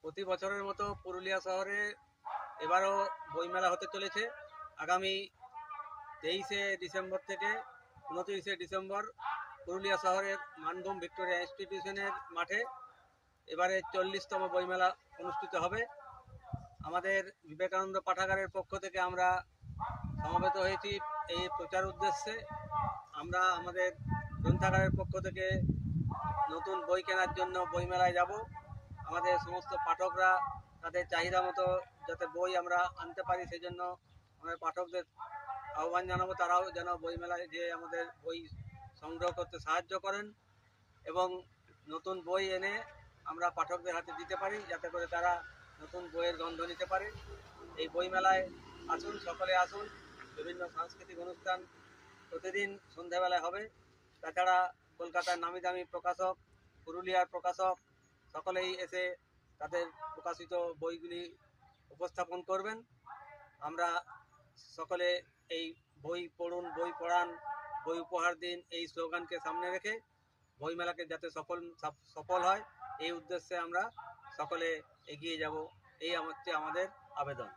প্রতি বছরের মতো পুরুলিয়া শহরে এবারও বইমেলা হতে চলেছে। আগামী 23শে ডিসেম্বর থেকে 29শে ডিসেম্বর পুরুলিয়া শহরের মানভূম ভিক্টোরিয়া ইনস্টিটিউশনের মাঠে এবারে 40তম বইমেলা অনুষ্ঠিত হবে। আমাদের বিবেকানন্দ পাঠাগারের পক্ষ থেকে আমরা সমবেত হয়েছি এই প্রচার উদ্দেশ্যে। আমরা আমাদের গ্রন্থাগারের পক্ষ থেকে নতুন বই কেনার জন্য বইমেলায় যাব। আমাদের সমস্ত পাঠকরা তাদের চাহিদা মতো যাতে বই আমরা আনতে পারি, সেই জন্য আমাদের পাঠকদের আহ্বান জানাবো তারাও যেন বইমেলায় যেয়ে আমাদের বই সংগ্রহ করতে সাহায্য করেন এবং নতুন বই এনে আমরা পাঠকদের হাতে দিতে পারি, যাতে করে তারা নতুন বইয়ের গন্ধ নিতে পারে। এই বইমেলায় আসুন, সকলে আসুন। বিভিন্ন সাংস্কৃতিক অনুষ্ঠান প্রতিদিন সন্ধ্যাবেলায় হবে। তাছাড়া কলকাতার নামি দামি প্রকাশক, পুরুলিয়ার প্রকাশক সকলেই এসে তাদের প্রকাশিত বইগুলি উপস্থাপন করবেন। আমরা সকলে এই বই পড়ুন, বই পড়ান, বই উপহার দিন, এই স্লোগানকে সামনে রেখে বইমেলাকে যাতে সফল হয় এই উদ্দেশ্যে আমরা সকলে এগিয়ে যাব, এই হচ্ছে আমাদের আবেদন।